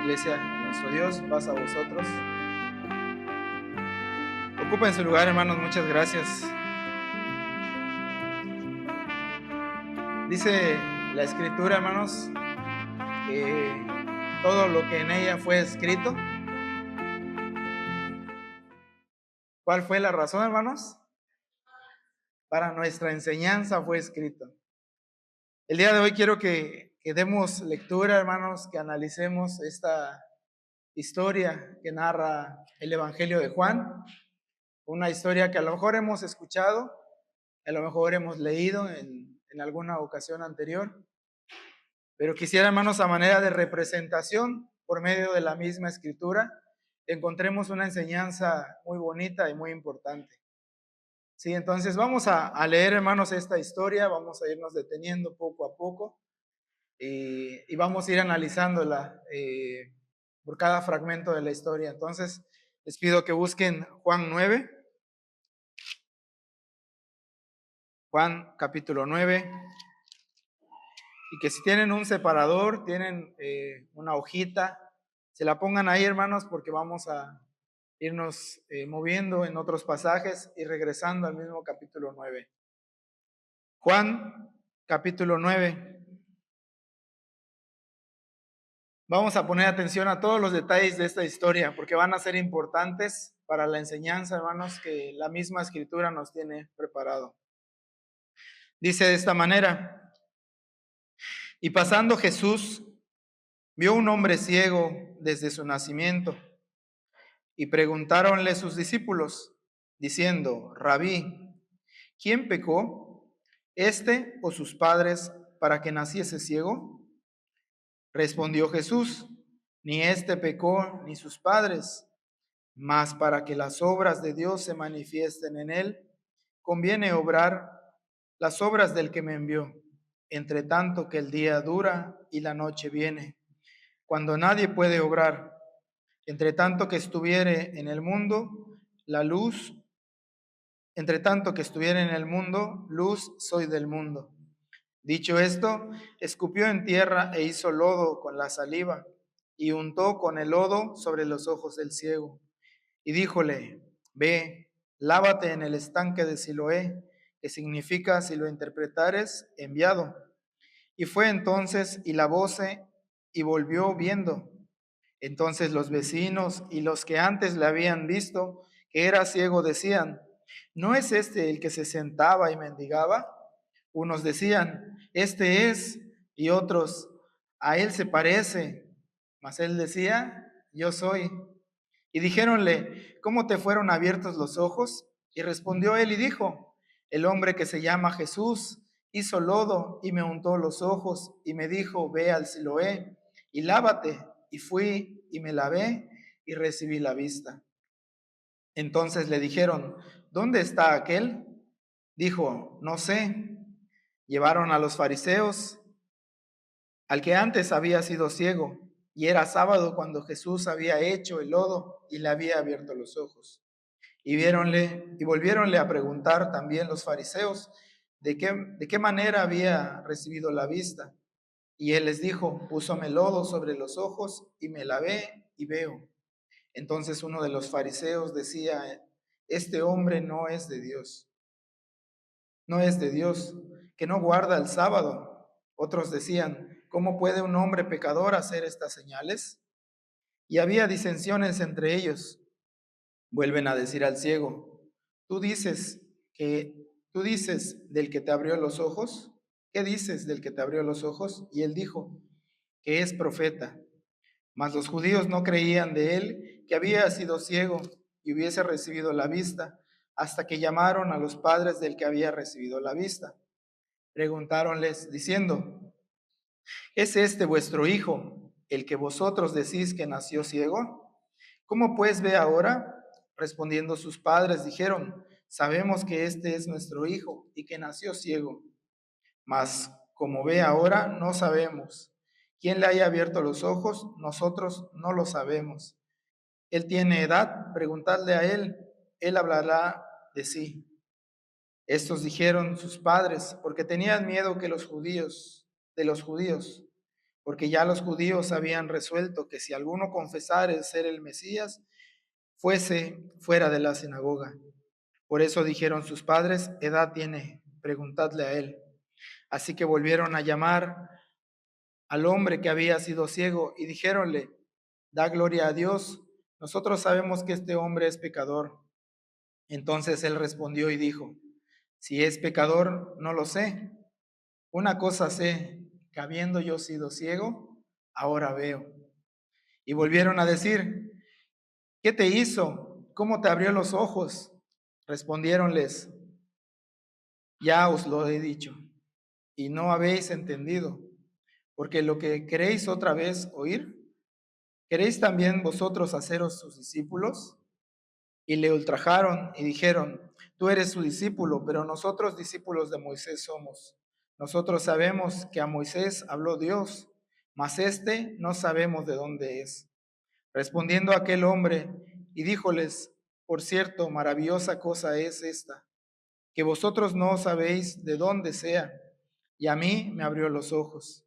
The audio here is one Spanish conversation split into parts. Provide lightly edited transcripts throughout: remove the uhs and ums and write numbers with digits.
iglesia, nuestro Dios, paz a vosotros. Ocupen su lugar, hermanos, muchas gracias. Dice la Escritura, hermanos, que todo lo que en ella fue escrito. ¿Cuál fue la razón, hermanos? Para nuestra enseñanza fue escrito. El día de hoy quiero que demos lectura, hermanos, que analicemos esta historia que narra el Evangelio de Juan. Una historia que a lo mejor hemos escuchado, a lo mejor hemos leído en alguna ocasión anterior, pero quisiera, hermanos, a manera de representación, por medio de la misma escritura, encontremos una enseñanza muy bonita y muy importante. Sí, entonces vamos a leer, hermanos, esta historia, vamos a irnos deteniendo poco a poco y vamos a ir analizándola por cada fragmento de la historia. Entonces, les pido que busquen Juan 9, Juan capítulo 9, y que si tienen un separador, tienen una hojita, se la pongan ahí, hermanos, porque vamos a irnos moviendo en otros pasajes y regresando al mismo capítulo 9. Juan capítulo 9. Vamos a poner atención a todos los detalles de esta historia, porque van a ser importantes para la enseñanza, hermanos, que la misma escritura nos tiene preparado. Dice de esta manera: y pasando Jesús, vio un hombre ciego desde su nacimiento, y preguntáronle sus discípulos, diciendo: Rabí, ¿quién pecó, este o sus padres, para que naciese ciego? Respondió Jesús: ni este pecó, ni sus padres, mas para que las obras de Dios se manifiesten en él, conviene obrar las obras del que me envió, entre tanto que el día dura y la noche viene, cuando nadie puede obrar. Entre tanto que estuviere en el mundo, la luz, entre tanto que estuviere en el mundo, luz soy del mundo. Dicho esto, escupió en tierra e hizo lodo con la saliva, y untó con el lodo sobre los ojos del ciego. Y díjole: ve, lávate en el estanque de Siloé, que significa, si lo interpretares, enviado. Y fue entonces y lavóse y volvió viendo. Entonces los vecinos y los que antes le habían visto que era ciego decían: ¿no es este el que se sentaba y mendigaba? Unos decían: este es, y otros: a él se parece. Mas él decía: yo soy. Y dijéronle: ¿cómo te fueron abiertos los ojos? Y respondió él y dijo: el hombre que se llama Jesús hizo lodo y me untó los ojos y me dijo: ve al Siloé y lávate. Y fui y me lavé y recibí la vista. Entonces le dijeron: ¿dónde está aquel? Dijo: no sé. Llevaron a los fariseos al que antes había sido ciego, y era sábado cuando Jesús había hecho el lodo y le había abierto los ojos. Y viéronle y volviéronle a preguntar también los fariseos de qué manera había recibido la vista. Y él les dijo: púsome lodo sobre los ojos y me lavé y veo. Entonces uno de los fariseos decía: este hombre no es de Dios, no es de Dios, que no guarda el sábado. Otros decían: ¿cómo puede un hombre pecador hacer estas señales? Y había disensiones entre ellos. Vuelven a decir al ciego: ¿tú dices tú dices del que te abrió los ojos? ¿Qué dices del que te abrió los ojos? Y él dijo: que es profeta. Mas los judíos no creían de él que había sido ciego y hubiese recibido la vista, hasta que llamaron a los padres del que había recibido la vista. Preguntáronles diciendo: ¿es este vuestro hijo, el que vosotros decís que nació ciego? ¿Cómo pues ve ahora? Respondiendo sus padres dijeron: sabemos que este es nuestro hijo y que nació ciego, mas como ve ahora no sabemos. ¿Quién le haya abierto los ojos? Nosotros no lo sabemos. Él tiene edad, preguntadle a él hablará de sí. Estos dijeron sus padres, porque tenían miedo de los judíos, porque ya los judíos habían resuelto que si alguno confesara ser el Mesías, fuese fuera de la sinagoga. Por eso dijeron sus padres: edad tiene, preguntadle a él. Así que volvieron a llamar al hombre que había sido ciego y dijéronle: da gloria a Dios, nosotros sabemos que este hombre es pecador. Entonces él respondió y dijo: si es pecador, no lo sé. Una cosa sé, que habiendo yo sido ciego, ahora veo. Y volvieron a decir: ¿qué te hizo? ¿Cómo te abrió los ojos? Respondiéronles: ya os lo he dicho, y no habéis entendido, porque lo que queréis otra vez oír, ¿queréis también vosotros haceros sus discípulos? Y le ultrajaron y dijeron: tú eres su discípulo, pero nosotros discípulos de Moisés somos. Nosotros sabemos que a Moisés habló Dios, mas este no sabemos de dónde es. Respondiendo aquel hombre, y díjoles: por cierto, maravillosa cosa es esta, que vosotros no sabéis de dónde sea, y a mí me abrió los ojos.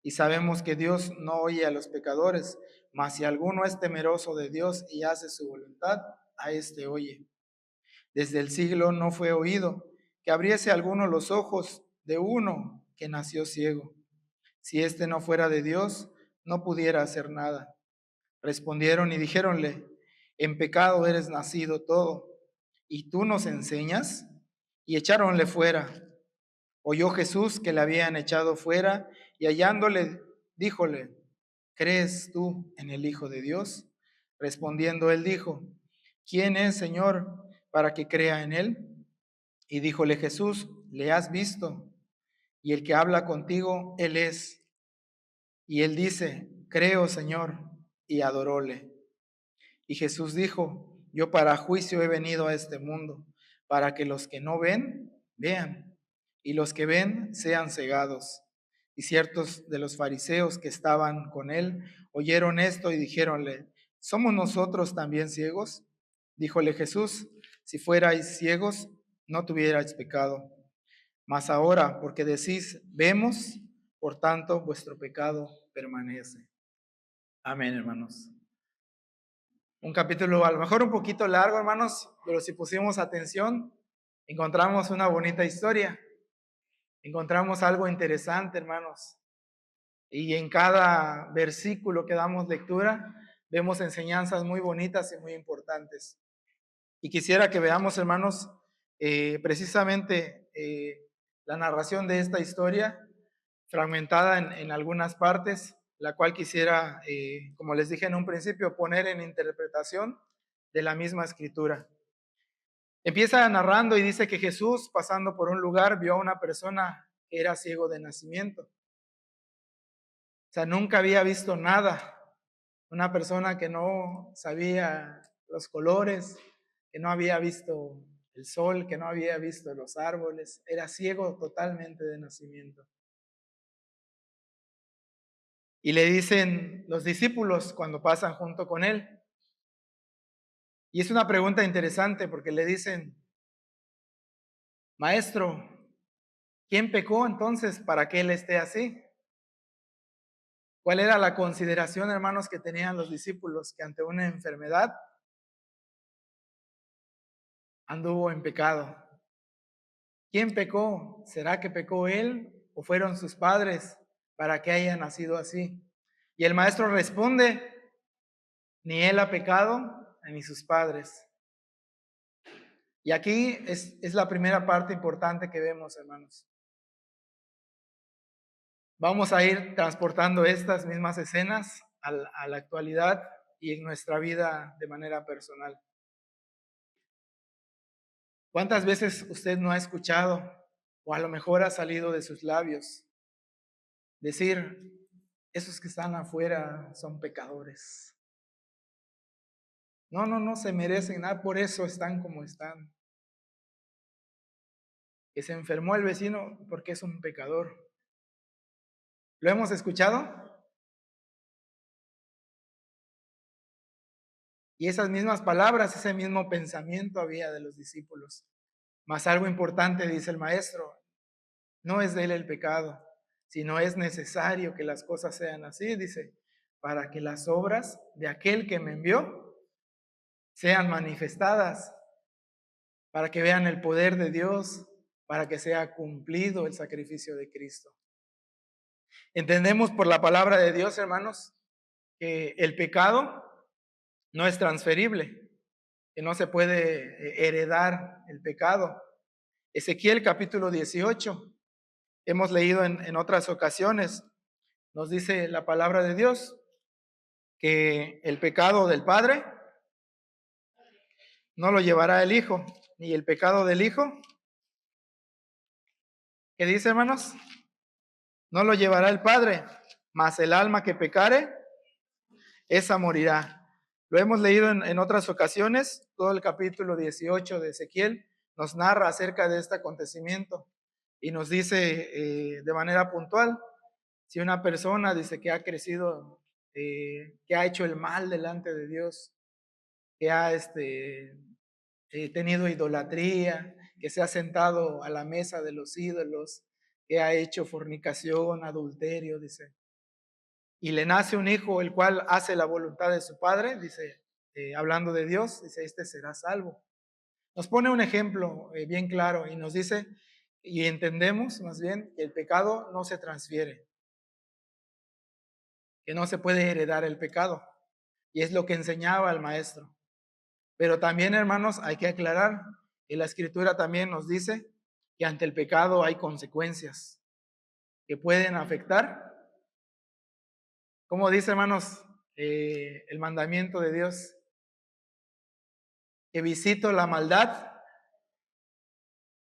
Y sabemos que Dios no oye a los pecadores, mas si alguno es temeroso de Dios y hace su voluntad, a éste oye. Desde el siglo no fue oído que abriese alguno los ojos de uno que nació ciego. Si éste no fuera de Dios, no pudiera hacer nada. Respondieron y dijéronle: en pecado eres nacido todo, ¿y tú nos enseñas? Y echáronle fuera. Oyó Jesús que le habían echado fuera, y hallándole, díjole: ¿crees tú en el Hijo de Dios? Respondiendo él dijo: ¿quién es, Señor, para que crea en él? Y díjole Jesús: le has visto, y el que habla contigo, él es. Y él dice: creo, Señor, y adoróle. Y Jesús dijo: yo para juicio he venido a este mundo, para que los que no ven, vean, y los que ven sean cegados. Y ciertos de los fariseos que estaban con él oyeron esto y dijéronle: ¿somos nosotros también ciegos? Díjole Jesús: si fuerais ciegos, no tuvierais pecado. Mas ahora, porque decís: vemos, por tanto vuestro pecado permanece. Amén, hermanos. Un capítulo a lo mejor un poquito largo, hermanos, pero si pusimos atención, encontramos una bonita historia, encontramos algo interesante, hermanos. Y en cada versículo que damos lectura, vemos enseñanzas muy bonitas y muy importantes. Y quisiera que veamos, hermanos, precisamente la narración de esta historia, fragmentada en algunas partes, la cual quisiera, como les dije en un principio, poner en interpretación de la misma escritura. Empieza narrando y dice que Jesús, pasando por un lugar, vio a una persona que era ciego de nacimiento. O sea, nunca había visto nada. Una persona que no sabía los colores, que no había visto el sol, que no había visto los árboles, era ciego totalmente de nacimiento. Y le dicen los discípulos cuando pasan junto con él, y es una pregunta interesante porque le dicen: maestro, ¿quién pecó entonces para que él esté así? ¿Cuál era la consideración, hermanos, que tenían los discípulos? Que ante una enfermedad anduvo en pecado. ¿Quién pecó? ¿Será que pecó él o fueron sus padres para que haya nacido así? Y el maestro responde: ni él ha pecado, ni sus padres. Y aquí es la primera parte importante que vemos, hermanos. Vamos a ir transportando estas mismas escenas a la actualidad y en nuestra vida de manera personal. ¿Cuántas veces usted no ha escuchado, o a lo mejor ha salido de sus labios, decir: esos que están afuera son pecadores? No, no, no se merecen nada, por eso están como están. Que se enfermó el vecino porque es un pecador. ¿Lo hemos escuchado? Y esas mismas palabras, ese mismo pensamiento había de los discípulos. Mas algo importante, dice el maestro: no es de él el pecado, sino es necesario que las cosas sean así, dice, para que las obras de aquel que me envió sean manifestadas, para que vean el poder de Dios, para que sea cumplido el sacrificio de Cristo. Entendemos por la palabra de Dios, hermanos, que el pecado no es transferible, que no se puede heredar el pecado. Ezequiel capítulo 18, hemos leído en otras ocasiones, nos dice la palabra de Dios que el pecado del padre no lo llevará el hijo, ni el pecado del hijo, ¿qué dice, hermanos? No lo llevará el padre, mas el alma que pecare, esa morirá. Lo hemos leído en otras ocasiones, todo el capítulo 18 de Ezequiel nos narra acerca de este acontecimiento y nos dice de manera puntual, si una persona dice que ha crecido, que ha hecho el mal delante de Dios, que ha tenido idolatría, que se ha sentado a la mesa de los ídolos, que ha hecho fornicación, adulterio, dice, y le nace un hijo el cual hace la voluntad de su padre, dice, hablando de Dios, dice, este será salvo. Nos pone un ejemplo bien claro y nos dice, y entendemos más bien, que el pecado no se transfiere, que no se puede heredar el pecado, y es lo que enseñaba el maestro. Pero también, hermanos, hay que aclarar que la Escritura también nos dice que ante el pecado hay consecuencias que pueden afectar. Como dice, hermanos, el mandamiento de Dios, que visito la maldad,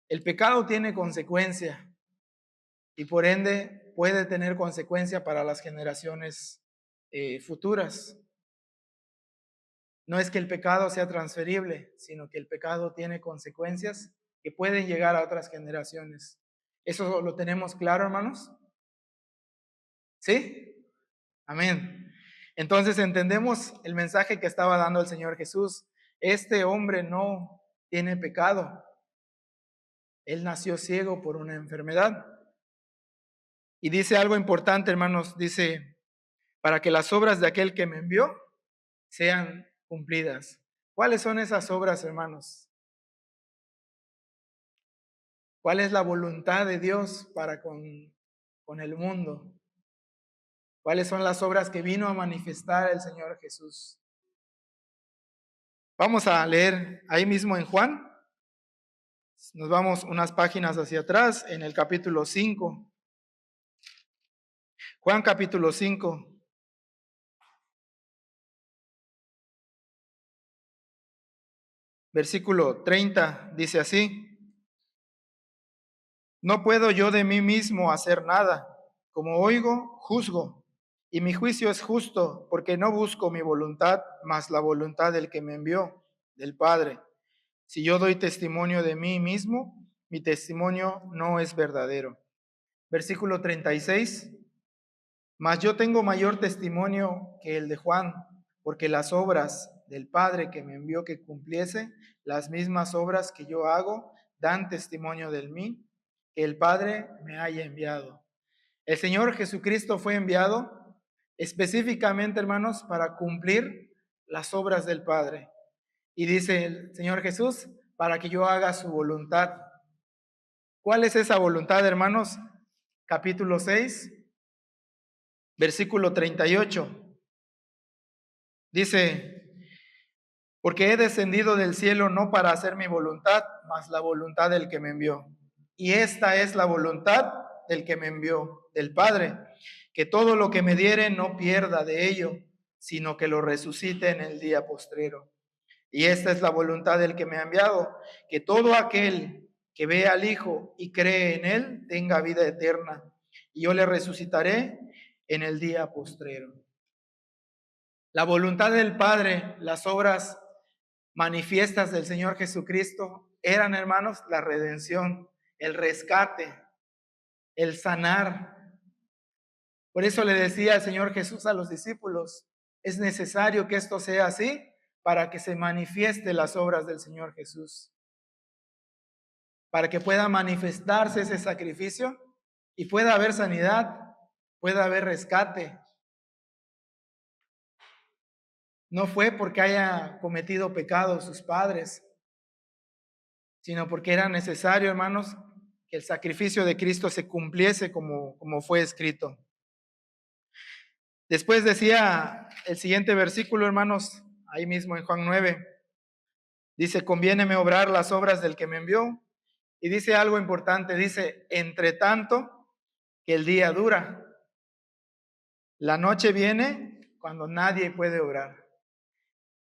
el pecado tiene consecuencia y por ende puede tener consecuencia para las generaciones futuras. No es que el pecado sea transferible, sino que el pecado tiene consecuencias que pueden llegar a otras generaciones. ¿Eso lo tenemos claro, hermanos? ¿Sí? Amén. Entonces entendemos el mensaje que estaba dando el Señor Jesús. Este hombre no tiene pecado. Él nació ciego por una enfermedad. Y dice algo importante, hermanos. Dice, para que las obras de aquel que me envió sean cumplidas. ¿Cuáles son esas obras, hermanos? ¿Cuál es la voluntad de Dios para con el mundo? ¿Cuáles son las obras que vino a manifestar el Señor Jesús? Vamos a leer ahí mismo en Juan. Nos vamos unas páginas hacia atrás en el capítulo 5. Juan capítulo 5. Versículo 30 dice así: no puedo yo de mí mismo hacer nada. Como oigo, juzgo, y mi juicio es justo, porque no busco mi voluntad, mas la voluntad del que me envió, del Padre. Si yo doy testimonio de mí mismo, mi testimonio no es verdadero. Versículo 36. Mas yo tengo mayor testimonio que el de Juan, porque las obras del Padre que me envió que cumpliese, las mismas obras que yo hago, dan testimonio de mí, que el Padre me haya enviado. El Señor Jesucristo fue enviado específicamente, hermanos, para cumplir las obras del Padre. Y dice el Señor Jesús, para que yo haga su voluntad. ¿Cuál es esa voluntad, hermanos? Capítulo 6, versículo 38. Dice, porque he descendido del cielo no para hacer mi voluntad, mas la voluntad del que me envió. Y esta es la voluntad del que me envió, del Padre, que todo lo que me diere no pierda de ello, sino que lo resucite en el día postrero. Y esta es la voluntad del que me ha enviado, que todo aquel que ve al Hijo y cree en él tenga vida eterna, y yo le resucitaré en el día postrero. La voluntad del Padre, las obras manifiestas del Señor Jesucristo eran, hermanos, la redención, el rescate, el sanar. Por eso le decía el Señor Jesús a los discípulos, es necesario que esto sea así para que se manifieste las obras del Señor Jesús, para que pueda manifestarse ese sacrificio y pueda haber sanidad, pueda haber rescate. No fue porque haya cometido pecado sus padres, sino porque era necesario, hermanos, que el sacrificio de Cristo se cumpliese como fue escrito. Después decía el siguiente versículo, hermanos, ahí mismo en Juan 9, dice, conviéneme obrar las obras del que me envió. Y dice algo importante, dice, entre tanto que el día dura, la noche viene cuando nadie puede obrar.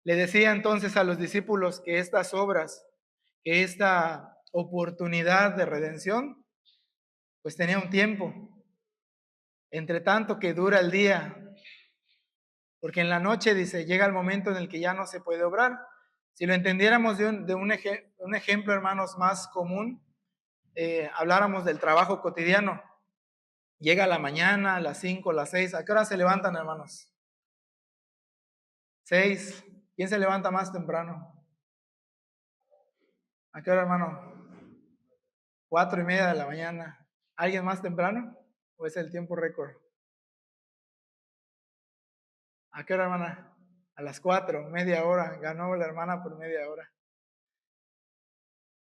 Le decía entonces a los discípulos que estas obras, que esta oportunidad de redención, pues tenía un tiempo, entre tanto que dura el día, porque en la noche, dice, llega el momento en el que ya no se puede obrar. Si lo entendiéramos de un ejemplo, hermanos, más común, habláramos del trabajo cotidiano. Llega la mañana, a las 5, a las 6. ¿A qué hora se levantan, hermanos? 6. ¿Quién se levanta más temprano? ¿A qué hora, hermano? 4:30 de la mañana. ¿Alguien más temprano? ¿O es el tiempo récord? ¿A qué hora, hermana? A las 4, media hora. Ganó la hermana por media hora.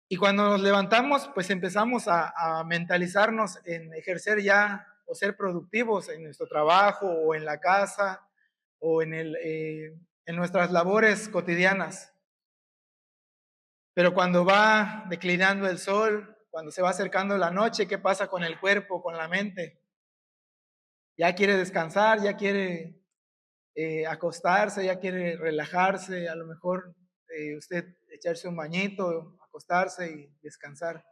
Y cuando nos levantamos, pues empezamos a mentalizarnos en ejercer ya o ser productivos en nuestro trabajo o en la casa o en nuestras labores cotidianas. Pero cuando va declinando el sol, cuando se va acercando la noche, ¿qué pasa con el cuerpo, con la mente? Ya quiere descansar, ya quiere acostarse, ya quiere relajarse, a lo mejor usted echarse un bañito, acostarse y descansar.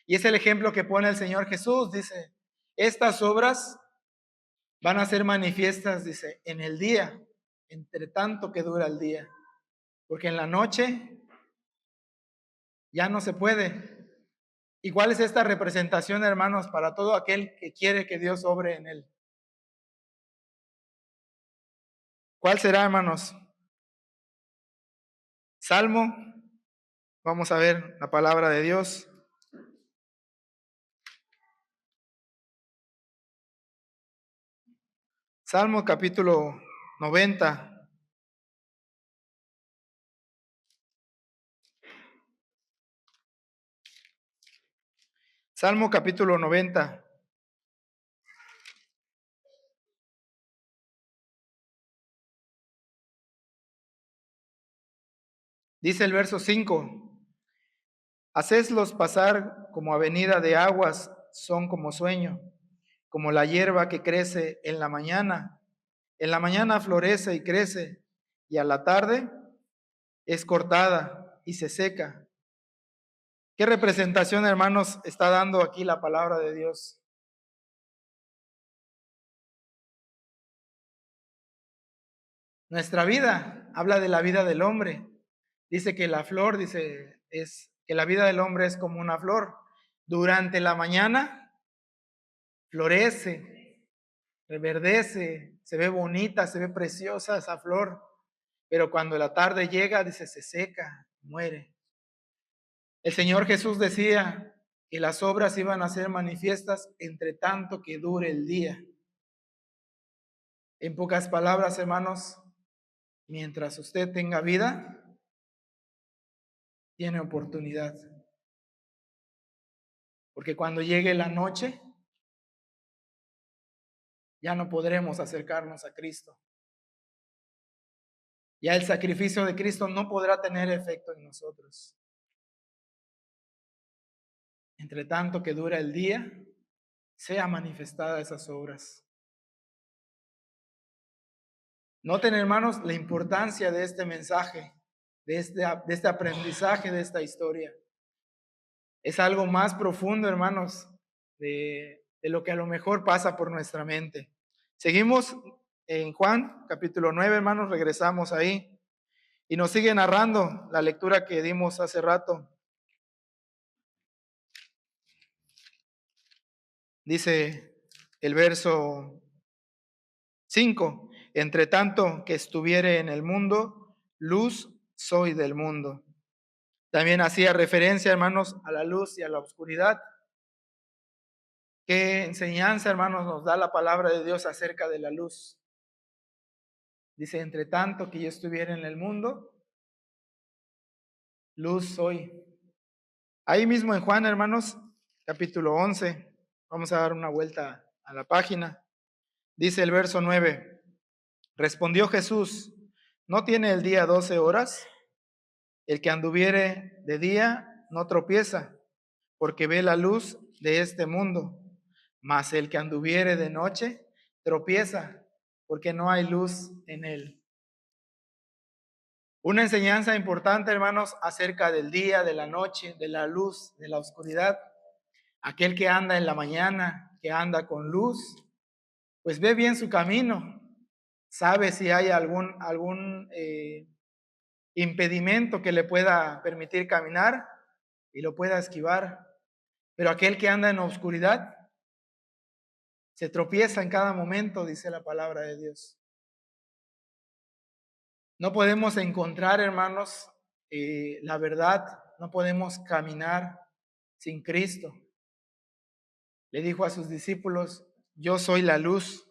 Y es el ejemplo que pone el Señor Jesús, dice, estas obras van a ser manifiestas, dice, en el día, entre tanto que dura el día, porque en la noche ya no se puede. ¿Y cuál es esta representación, hermanos, para todo aquel que quiere que Dios obre en él? ¿Cuál será, hermanos? Salmo, vamos a ver la palabra de Dios. Salmo capítulo 90. Salmo capítulo 90. Dice el verso 5. Hacedlos pasar como avenida de aguas, son como sueño, como la hierba que crece en la mañana. En la mañana florece y crece, y a la tarde es cortada y se seca. ¿Qué representación, hermanos, está dando aquí la palabra de Dios? Nuestra vida habla de la vida del hombre. Dice que la flor, dice, es que la vida del hombre es como una flor. Durante la mañana florece, reverdece, se ve bonita, se ve preciosa esa flor. Pero cuando la tarde llega, dice, se seca, muere. El Señor Jesús decía que las obras iban a ser manifiestas entre tanto que dure el día. En pocas palabras, hermanos, mientras usted tenga vida, tiene oportunidad. Porque cuando llegue la noche, ya no podremos acercarnos a Cristo. Ya el sacrificio de Cristo no podrá tener efecto en nosotros. Entre tanto que dura el día, sea manifestada esas obras. Noten, hermanos, la importancia de este mensaje, de este aprendizaje, de esta historia. Es algo más profundo, hermanos, de lo que a lo mejor pasa por nuestra mente. Seguimos en Juan, capítulo 9, hermanos, regresamos ahí. Y nos sigue narrando la lectura que dimos hace rato. Dice el verso 5, entre tanto que estuviere en el mundo, luz soy del mundo. También hacía referencia, hermanos, a la luz y a la oscuridad. ¿Qué enseñanza, hermanos, nos da la palabra de Dios acerca de la luz? Dice, entre tanto que yo estuviera en el mundo, luz soy. Ahí mismo en Juan, hermanos, capítulo 11, vamos a dar una vuelta a la página. Dice el verso 9, respondió Jesús, ¿no tiene el día 12 horas? El que anduviere de día no tropieza, porque ve la luz de este mundo, mas el que anduviere de noche tropieza, porque no hay luz en él. Una enseñanza importante, hermanos, acerca del día, de la noche, de la luz, de la oscuridad. Aquel que anda en la mañana, que anda con luz, pues ve bien su camino, sabe si hay algún impedimento que le pueda permitir caminar y lo pueda esquivar. Pero aquel que anda en la oscuridad se tropieza en cada momento, dice la palabra de Dios. No podemos encontrar, hermanos, la verdad, no podemos caminar sin Cristo. Le dijo a sus discípulos, yo soy la luz.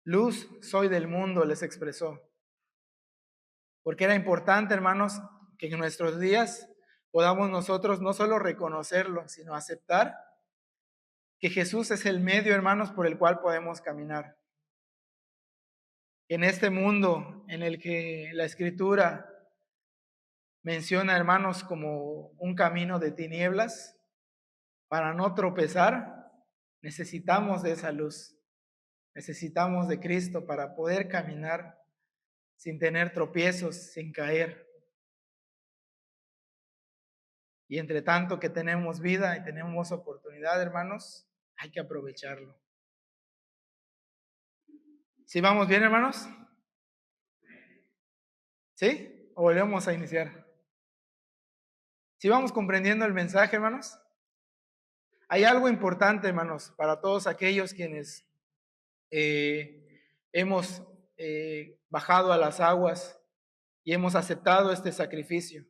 Luz soy del mundo, les expresó. Porque era importante, hermanos, que en nuestros días podamos nosotros no solo reconocerlo, sino aceptar que Jesús es el medio, hermanos, por el cual podemos caminar. En este mundo en el que la Escritura menciona, hermanos, como un camino de tinieblas, para no tropezar, necesitamos de esa luz. Necesitamos de Cristo para poder caminar sin tener tropiezos, sin caer. Y entre tanto que tenemos vida y tenemos oportunidad, hermanos, hay que aprovecharlo. ¿Sí vamos bien, hermanos? ¿Sí? ¿O volvemos a iniciar? ¿Sí vamos comprendiendo el mensaje, hermanos? Hay algo importante, hermanos, para todos aquellos quienes hemos bajado a las aguas y hemos aceptado este sacrificio.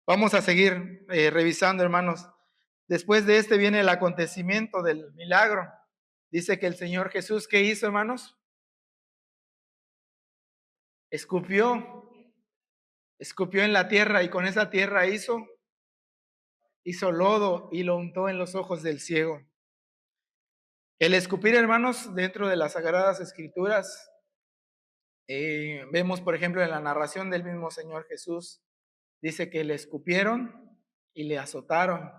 Vamos a seguir revisando, hermanos. Después de este viene el acontecimiento del milagro. Dice que el Señor Jesús, ¿qué hizo, hermanos? Escupió en la tierra y con esa tierra hizo lodo y lo untó en los ojos del ciego. El escupir, hermanos, dentro de las Sagradas Escrituras, vemos, por ejemplo, en la narración del mismo Señor Jesús, dice que le escupieron y le azotaron.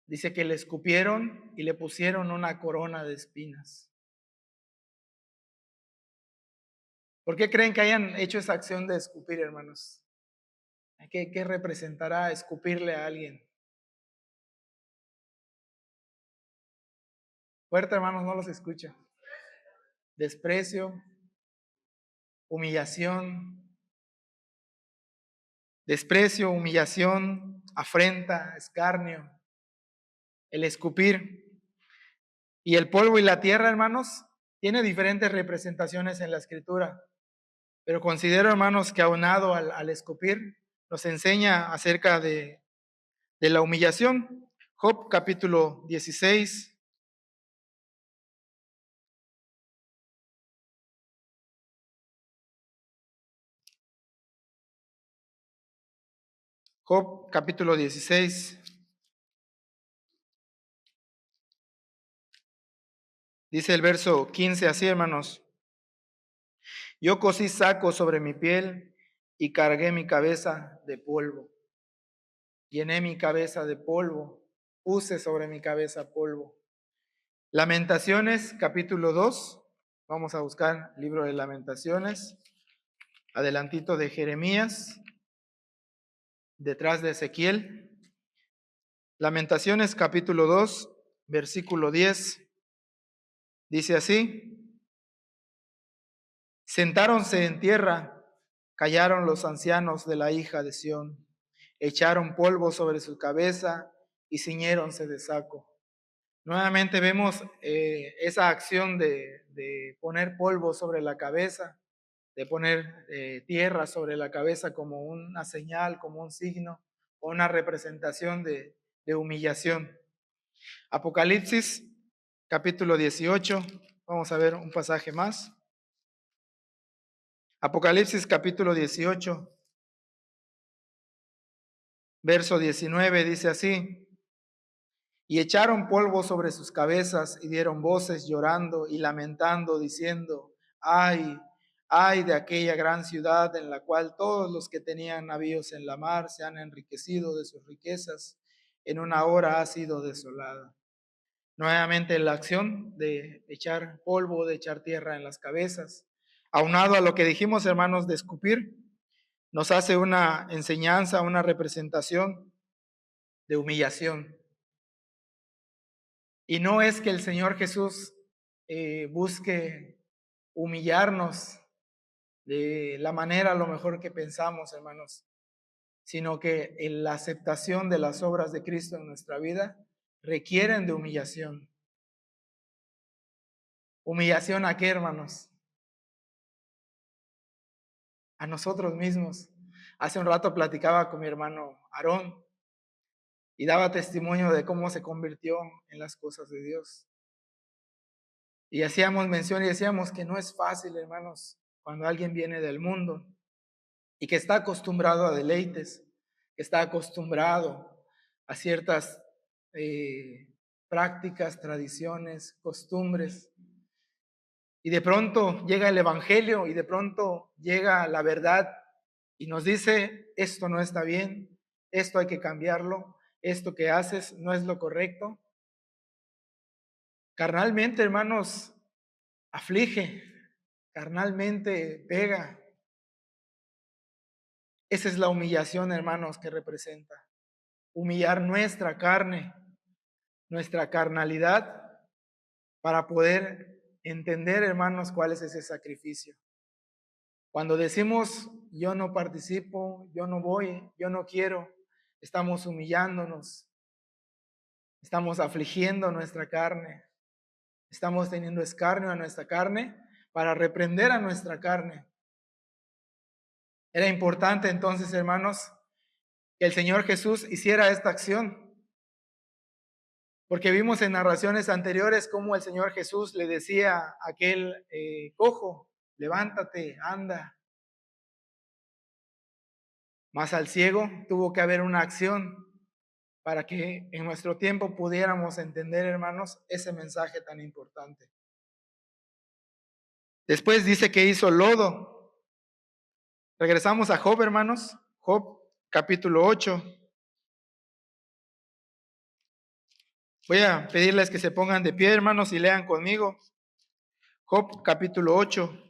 Dice que le escupieron y le pusieron una corona de espinas. ¿Por qué creen que hayan hecho esa acción de escupir, hermanos? ¿Qué representará escupirle a alguien? Fuerte, hermanos, no los escucho. Desprecio, humillación, afrenta, escarnio, el escupir. Y el polvo y la tierra, hermanos, tiene diferentes representaciones en la Escritura. Pero considero, hermanos, que aunado al escupir, nos enseña acerca de la humillación. Job capítulo 16. Job capítulo 16. Dice el verso 15 así, hermanos. Yo cosí saco sobre mi piel y cargué mi cabeza de polvo. Llené mi cabeza de polvo, puse sobre mi cabeza polvo. Lamentaciones, capítulo 2. Vamos a buscar el libro de Lamentaciones. Adelantito de Jeremías, detrás de Ezequiel. Lamentaciones, capítulo 2, versículo 10. Dice así: sentáronse en tierra, callaron los ancianos de la hija de Sión, echaron polvo sobre su cabeza y ciñéronse de saco. Nuevamente vemos esa acción de poner polvo sobre la cabeza, de poner tierra sobre la cabeza como una señal, como un signo o una representación de humillación. Apocalipsis capítulo 18, vamos a ver un pasaje más. Apocalipsis capítulo 18, verso 19 dice así: y echaron polvo sobre sus cabezas y dieron voces llorando y lamentando, diciendo: ay, ay de aquella gran ciudad en la cual todos los que tenían navíos en la mar se han enriquecido de sus riquezas, en una hora ha sido desolada. Nuevamente la acción de echar polvo, de echar tierra en las cabezas, aunado a lo que dijimos, hermanos, de escupir, nos hace una enseñanza, una representación de humillación. Y no es que el Señor Jesús busque humillarnos de la manera a lo mejor que pensamos, hermanos, sino que la aceptación de las obras de Cristo en nuestra vida requieren de humillación. ¿Humillación a qué, hermanos? A nosotros mismos. Hace un rato platicaba con mi hermano Aarón y daba testimonio de cómo se convirtió en las cosas de Dios. Y hacíamos mención y decíamos que no es fácil, hermanos, cuando alguien viene del mundo y que está acostumbrado a deleites, que está acostumbrado a ciertas prácticas, tradiciones, costumbres. Y de pronto llega el Evangelio y de pronto llega la verdad y nos dice: esto no está bien, esto hay que cambiarlo, esto que haces no es lo correcto. Carnalmente, hermanos, aflige, carnalmente pega. Esa es la humillación, hermanos, que representa. Humillar nuestra carne, nuestra carnalidad, para poder entender, hermanos, cuál es ese sacrificio. Cuando decimos yo no participo, yo no voy, yo no quiero, estamos humillándonos, estamos afligiendo nuestra carne, estamos teniendo escarnio a nuestra carne para reprender a nuestra carne. Era importante entonces, hermanos, que el Señor Jesús hiciera esta acción, porque vimos en narraciones anteriores cómo el Señor Jesús le decía a aquel cojo: levántate, anda. Mas al ciego tuvo que haber una acción para que en nuestro tiempo pudiéramos entender, hermanos, ese mensaje tan importante. Después dice que hizo lodo. Regresamos a Job, hermanos. Job, capítulo 8. Voy a pedirles que se pongan de pie, hermanos, y lean conmigo. Job, capítulo 8.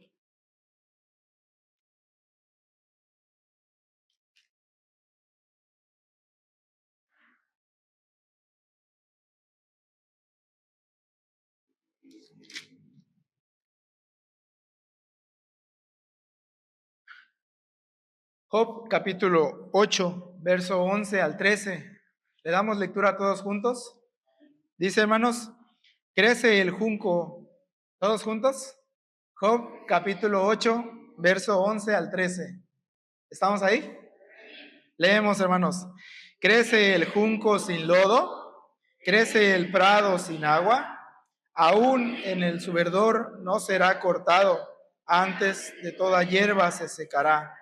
Job, capítulo 8, verso 11 al 13. ¿Le damos lectura a todos juntos? Dice, hermanos: crece el junco. ¿Todos juntos? Job, capítulo 8, verso 11 al 13. ¿Estamos ahí? Leemos, hermanos. Crece el junco sin lodo, crece el prado sin agua, aún en el su verdor no será cortado, antes de toda hierba se secará.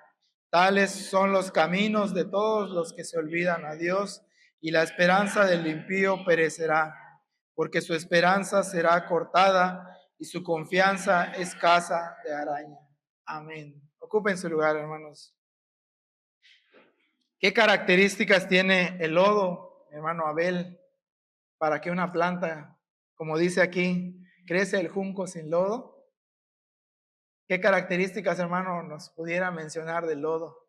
Tales son los caminos de todos los que se olvidan a Dios, y la esperanza del impío perecerá, porque su esperanza será cortada y su confianza es casa de araña. Amén. Ocupen su lugar, hermanos. ¿Qué características tiene el lodo, hermano Abel, para que una planta, como dice aquí, crece el junco sin lodo? ¿Qué características, hermano, nos pudiera mencionar del lodo?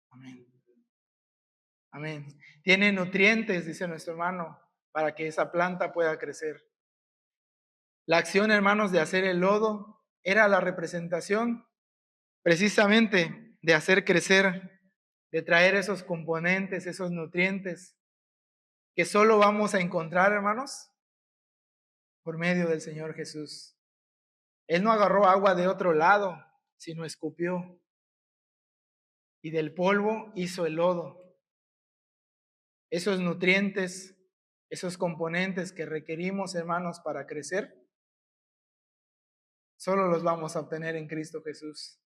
Amén. Amén. Tiene nutrientes, dice nuestro hermano, para que esa planta pueda crecer. La acción, hermanos, de hacer el lodo era la representación precisamente de hacer crecer, de traer esos componentes, esos nutrientes que solo vamos a encontrar, hermanos, por medio del Señor Jesús. Él no agarró agua de otro lado, sino escupió y del polvo hizo el lodo. Esos nutrientes, esos componentes que requerimos, hermanos, para crecer, solo los vamos a obtener en Cristo Jesús.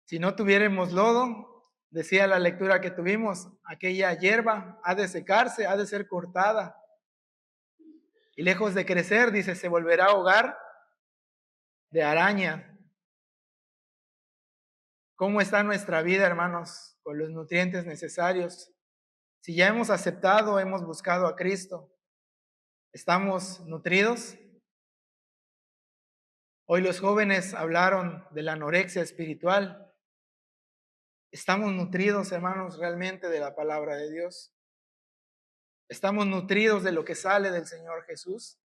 Si no tuviéramos lodo, decía la lectura que tuvimos, aquella hierba ha de secarse, ha de ser cortada. Y lejos de crecer, dice, se volverá hogar de araña. ¿Cómo está nuestra vida, hermanos, con los nutrientes necesarios? Si ya hemos aceptado, hemos buscado a Cristo, ¿estamos nutridos? Hoy los jóvenes hablaron de la anorexia espiritual. ¿Estamos nutridos, hermanos, realmente de la palabra de Dios? ¿Estamos nutridos de lo que sale del Señor Jesús?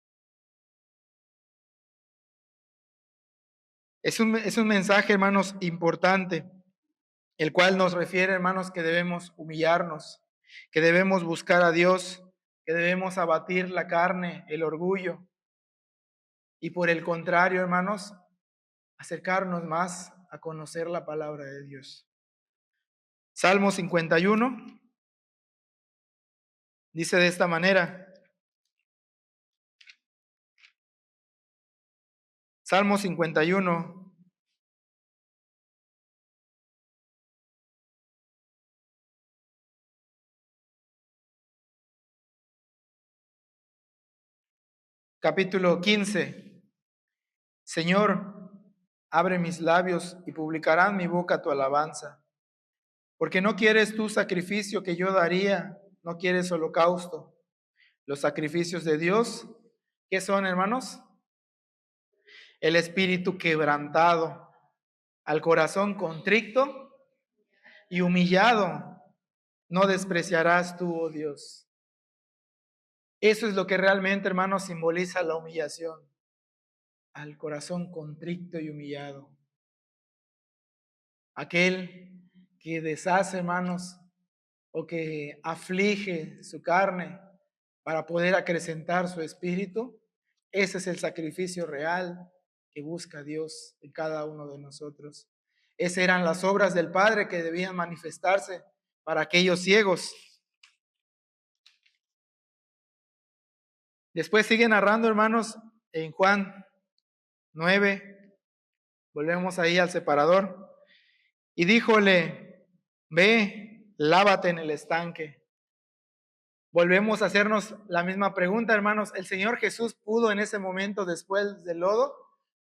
Es un mensaje, hermanos, importante, el cual nos refiere, hermanos, que debemos humillarnos, que debemos buscar a Dios, que debemos abatir la carne, el orgullo, y por el contrario, hermanos, acercarnos más a conocer la palabra de Dios. Salmo 51 dice de esta manera. Salmo 51, capítulo 15. Señor, abre mis labios y publicarán mi boca tu alabanza. Porque no quieres tu sacrificio que yo daría, no quieres holocausto. Los sacrificios de Dios, ¿qué son, hermanos? El espíritu quebrantado, al corazón contrito y humillado, no despreciarás tú, oh Dios. Eso es lo que realmente, hermanos, simboliza la humillación, al corazón contrito y humillado. Aquel que deshace, hermanos, o que aflige su carne para poder acrecentar su espíritu, ese es el sacrificio real que busca Dios en cada uno de nosotros. Esas eran las obras del Padre que debían manifestarse para aquellos ciegos. Después sigue narrando, hermanos, en Juan 9, volvemos ahí al separador, y díjole, ve, lávate en el estanque. Volvemos a hacernos la misma pregunta, hermanos. ¿El Señor Jesús pudo en ese momento, después del lodo,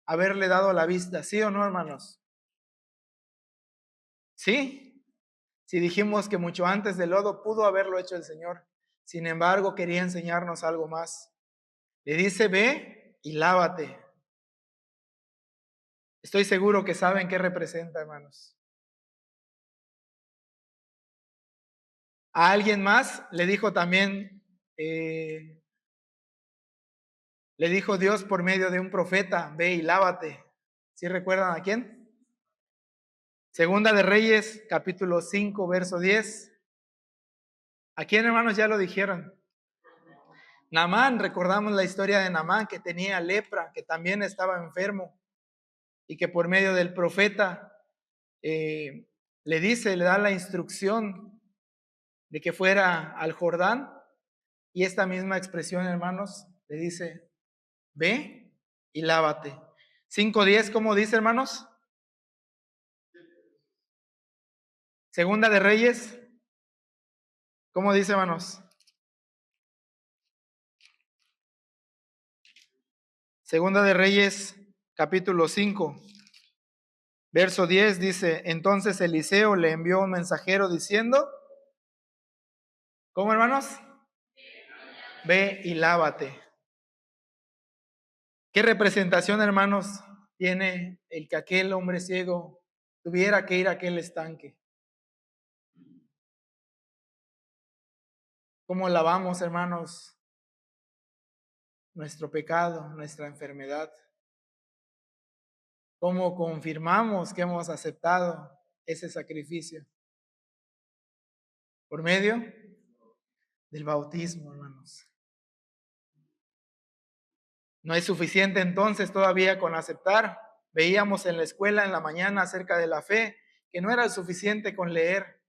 haberle dado la vista? ¿Sí o no, hermanos? Sí. Si dijimos que mucho antes del lodo pudo haberlo hecho el Señor. Sin embargo, quería enseñarnos algo más. Le dice, ve y lávate. Estoy seguro que saben qué representa, hermanos. A alguien más le dijo también, le dijo Dios por medio de un profeta, ve y lávate. ¿Sí recuerdan a quién? Segunda de Reyes, capítulo 5, verso 10. ¿A quién, hermanos, ya lo dijeron? Naamán, recordamos la historia de Naamán, que tenía lepra, que también estaba enfermo, y que por medio del profeta le dice, le da la instrucción de que fuera al Jordán, y esta misma expresión, hermanos, le dice, ve y lávate. 5:10, ¿cómo dice, hermanos? Segunda de Reyes, ¿cómo dice, hermanos? Segunda de Reyes, capítulo 5, verso 10 dice, entonces Eliseo le envió un mensajero diciendo, ¿cómo, hermanos? Ve y lávate. ¿Qué representación, hermanos, tiene el que aquel hombre ciego tuviera que ir a aquel estanque? ¿Cómo lavamos, hermanos, nuestro pecado, nuestra enfermedad? ¿Cómo confirmamos que hemos aceptado ese sacrificio? Por medio del bautismo, hermanos. No es suficiente entonces todavía con aceptar. Veíamos en la escuela en la mañana acerca de la fe que no era suficiente con leer.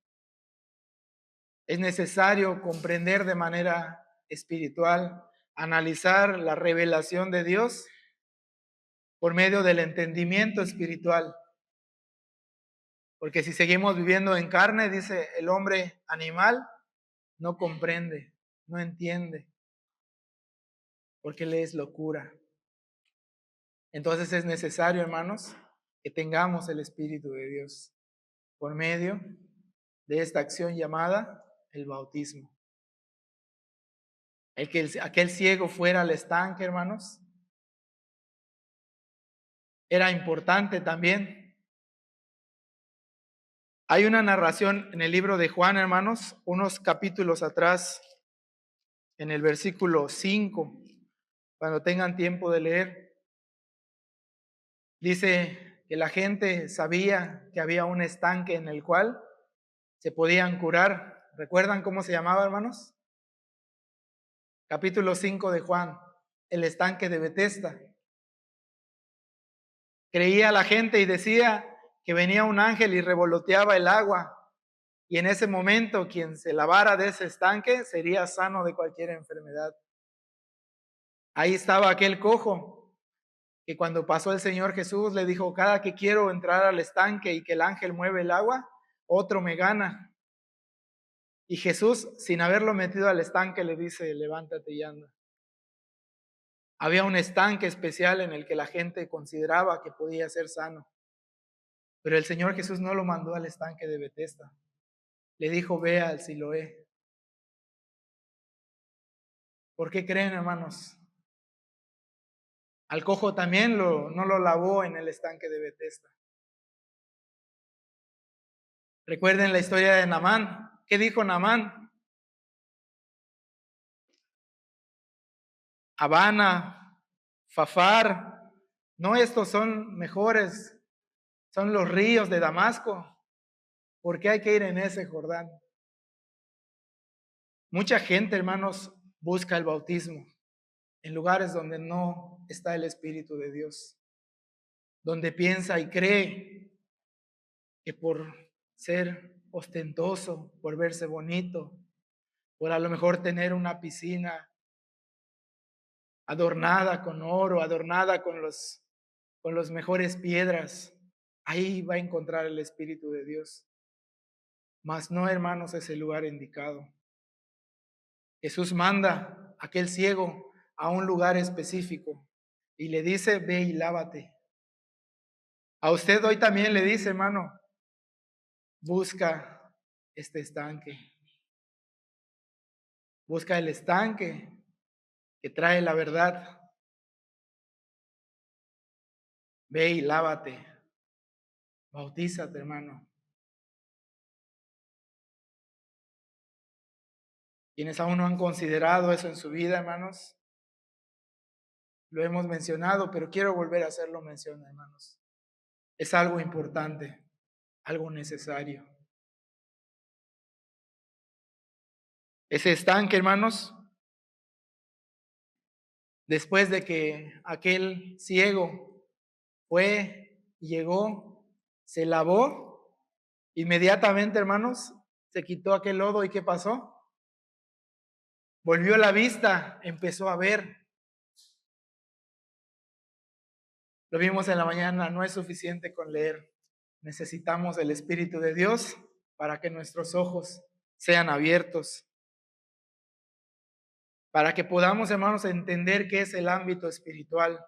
Es necesario comprender de manera espiritual, analizar la revelación de Dios por medio del entendimiento espiritual. Porque si seguimos viviendo en carne, dice el hombre animal, no comprende, no entiende, porque le es locura. Entonces es necesario, hermanos, que tengamos el Espíritu de Dios por medio de esta acción llamada el bautismo. Aquel ciego fuera al estanque, hermanos, era importante también. Hay una narración en el libro de Juan, hermanos, unos capítulos atrás, en el versículo 5, cuando tengan tiempo de leer. Dice que la gente sabía que había un estanque en el cual se podían curar. ¿Recuerdan cómo se llamaba, hermanos? Capítulo 5 de Juan, el estanque de Betesda. Creía la gente y decía que venía un ángel y revoloteaba el agua, y en ese momento quien se lavara de ese estanque sería sano de cualquier enfermedad. Ahí estaba aquel cojo que cuando pasó el Señor Jesús le dijo: cada que quiero entrar al estanque y que el ángel mueve el agua, otro me gana. Y Jesús, sin haberlo metido al estanque, le dice: levántate y anda. Había un estanque especial en el que la gente consideraba que podía ser sano. Pero el Señor Jesús no lo mandó al estanque de Betesda. Le dijo: ve al Siloé. ¿Por qué creen, hermanos? Al cojo también no lo lavó en el estanque de Betesda. Recuerden la historia de Naamán. ¿Qué dijo Naamán? Habana, Fafar, no, estos son mejores, son los ríos de Damasco. ¿Por qué hay que ir en ese Jordán? Mucha gente, hermanos, busca el bautismo en lugares donde no está el Espíritu de Dios, donde piensa y cree que por ser ostentoso, por verse bonito, por a lo mejor tener una piscina adornada con oro, adornada con los mejores piedras, ahí va a encontrar el Espíritu de Dios. Mas no, hermanos, es el lugar indicado. Jesús manda a aquel ciego a un lugar específico y le dice: ve y lávate. A usted hoy también le dice, hermano, busca este estanque. Busca el estanque que trae la verdad. Ve y lávate. Bautízate, hermano. Quienes aún no han considerado eso en su vida, hermanos, lo hemos mencionado, pero quiero volver a hacerlo mención, hermanos. Es algo importante, algo necesario. Ese estanque, hermanos, después de que aquel ciego fue, llegó, se lavó, inmediatamente, hermanos, se quitó aquel lodo y ¿qué pasó? Volvió la vista, empezó a ver. Lo vimos en la mañana, no es suficiente con leer. Necesitamos el Espíritu de Dios para que nuestros ojos sean abiertos, para que podamos, hermanos, entender qué es el ámbito espiritual,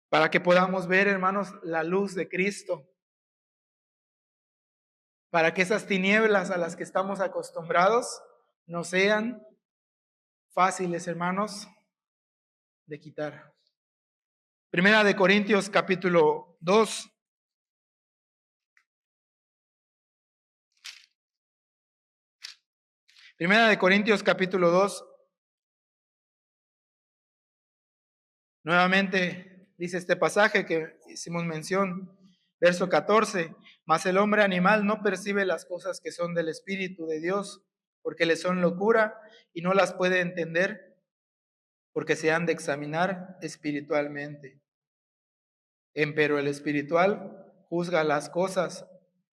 para que podamos ver, hermanos, la luz de Cristo, para que esas tinieblas a las que estamos acostumbrados no sean fáciles, hermanos, de quitar. Primera de Corintios capítulo 2. Primera de Corintios capítulo 2. Nuevamente dice este pasaje que hicimos mención, verso 14, mas el hombre animal no percibe las cosas que son del Espíritu de Dios, porque le son locura y no las puede entender, porque se han de examinar espiritualmente. Empero el espiritual juzga las cosas,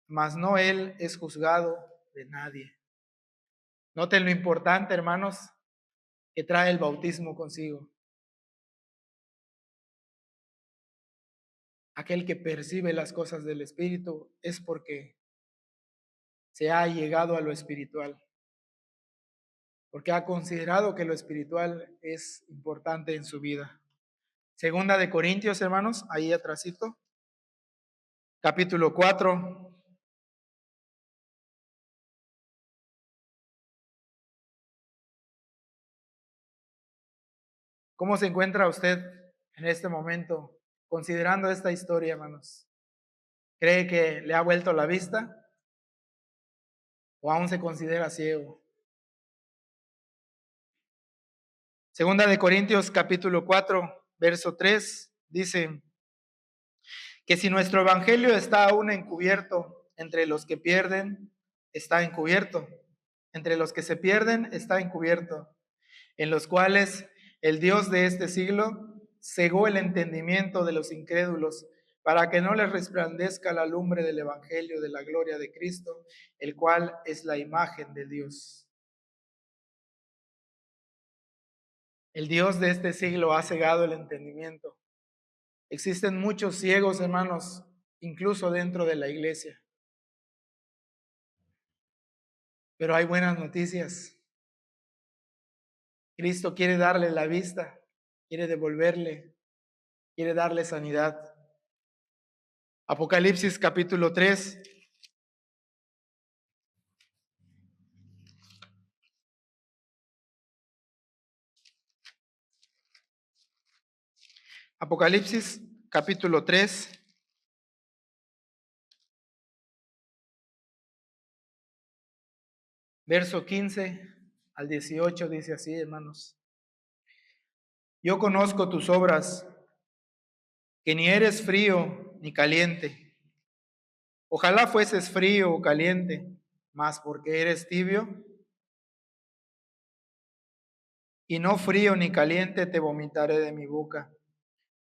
mas no él es juzgado de nadie. Noten lo importante, hermanos, que trae el bautismo consigo. Aquel que percibe las cosas del Espíritu es porque se ha llegado a lo espiritual, porque ha considerado que lo espiritual es importante en su vida. Segunda de Corintios, hermanos, ahí atrásito, capítulo 4. ¿Cómo se encuentra usted en este momento considerando esta historia, hermanos? ¿Cree que le ha vuelto la vista o aún se considera ciego? Segunda de Corintios capítulo 4, verso 3 dice que si nuestro evangelio está aún encubierto, entre los que pierden está encubierto, entre los que se pierden está encubierto, en los cuales el Dios de este siglo cegó el entendimiento de los incrédulos para que no les resplandezca la lumbre del evangelio de la gloria de Cristo, el cual es la imagen de Dios. El Dios de este siglo ha cegado el entendimiento. Existen muchos ciegos, hermanos, incluso dentro de la iglesia. Pero hay buenas noticias. Cristo quiere darle la vista, quiere devolverle, quiere darle sanidad. Apocalipsis capítulo 3. Apocalipsis capítulo 3. Verso 15 al 18 dice así, hermanos. Yo conozco tus obras, que ni eres frío ni caliente. Ojalá fueses frío o caliente, mas porque eres tibio y no frío ni caliente, te vomitaré de mi boca.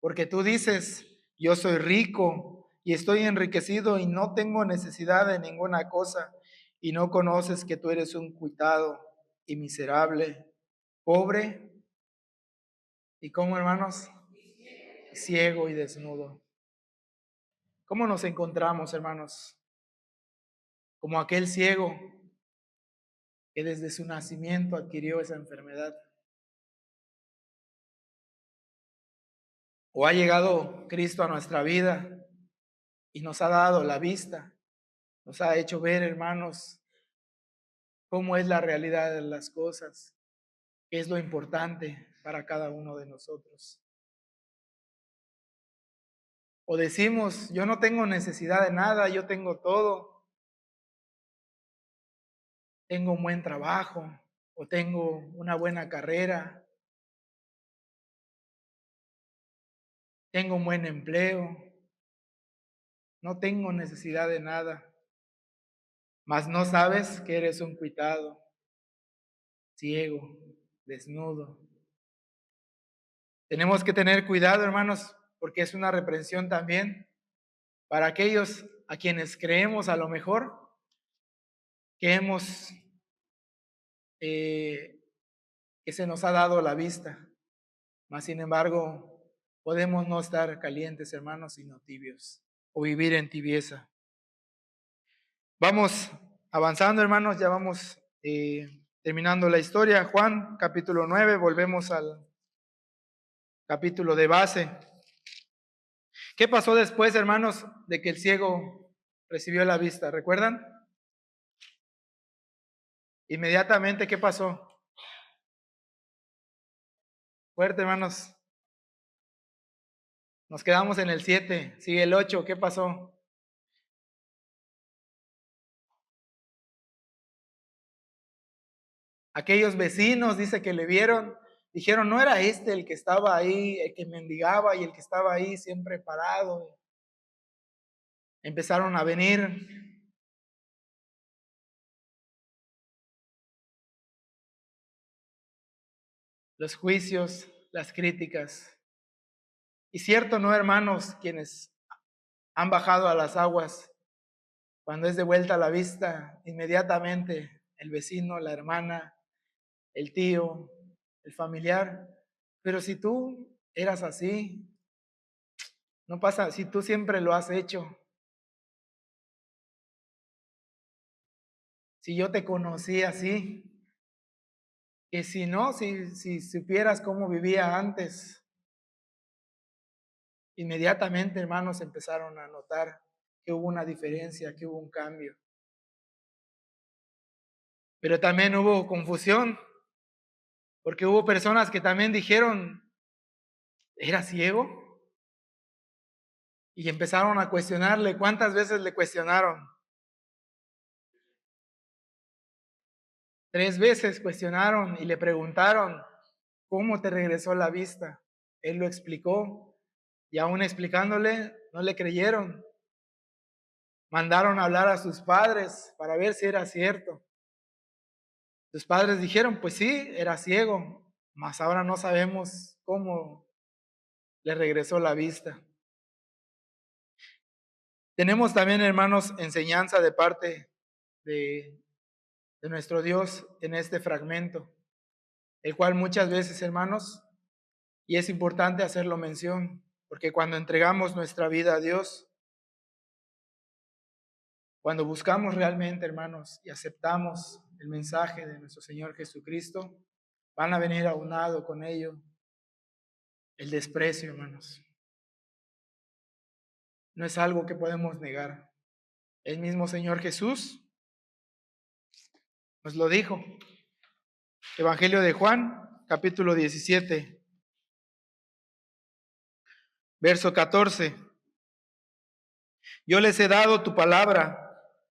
Porque tú dices, yo soy rico y estoy enriquecido y no tengo necesidad de ninguna cosa, y no conoces que tú eres un cuitado y miserable, pobre y como, hermanos, ciego y desnudo. ¿Cómo nos encontramos, hermanos? Como aquel ciego que desde su nacimiento adquirió esa enfermedad. O ha llegado Cristo a nuestra vida y nos ha dado la vista, nos ha hecho ver, hermanos, cómo es la realidad de las cosas, qué es lo importante para cada uno de nosotros. O decimos, yo no tengo necesidad de nada, yo tengo todo, tengo un buen trabajo o tengo una buena carrera, tengo un buen empleo, no tengo necesidad de nada, mas no sabes que eres un cuitado, ciego, desnudo. Tenemos que tener cuidado, hermanos, porque es una reprensión también para aquellos a quienes creemos a lo mejor que hemos, que se nos ha dado la vista, mas sin embargo podemos no estar calientes, hermanos, sino tibios, o vivir en tibieza. Vamos avanzando, hermanos, ya vamos terminando la historia. Juan, capítulo 9, volvemos al capítulo de base. ¿Qué pasó después, hermanos, de que el ciego recibió la vista? ¿Recuerdan? Inmediatamente, ¿qué pasó? Fuerte, hermanos. Nos quedamos en el 7, sigue el 8, ¿qué pasó? Aquellos vecinos, dice que le vieron, Dijeron, no era este el que estaba ahí, el que mendigaba y el que estaba ahí siempre parado. Empezaron a venir los juicios, las críticas. Y cierto, ¿no, hermanos? Quienes han bajado a las aguas, cuando es de vuelta a la vista, inmediatamente el vecino, la hermana, el tío, el familiar. Pero si tú eras así, no pasa, si tú siempre lo has hecho, si yo te conocí así, que si no, si supieras cómo vivía antes, inmediatamente, hermanos, empezaron a notar que hubo una diferencia, que hubo un cambio. Pero también hubo confusión, porque hubo personas que también dijeron, ¿era ciego? Y empezaron a cuestionarle. ¿Cuántas veces le cuestionaron? 3 veces cuestionaron y le preguntaron, ¿cómo te regresó la vista? Él lo explicó y aún explicándole, no le creyeron. Mandaron a hablar a sus padres para ver si era cierto. Sus padres dijeron, pues sí, era ciego, mas ahora no sabemos cómo le regresó la vista. Tenemos también, hermanos, enseñanza de parte de, de nuestro Dios en este fragmento, el cual muchas veces, hermanos, y es importante hacerlo mención, porque cuando entregamos nuestra vida a Dios, cuando buscamos realmente, hermanos, y aceptamos el mensaje de nuestro Señor Jesucristo, van a venir aunado con ello el desprecio, hermanos. No es algo que podemos negar. El mismo Señor Jesús nos lo dijo. Evangelio de Juan, capítulo 17, verso 14. Yo les he dado tu palabra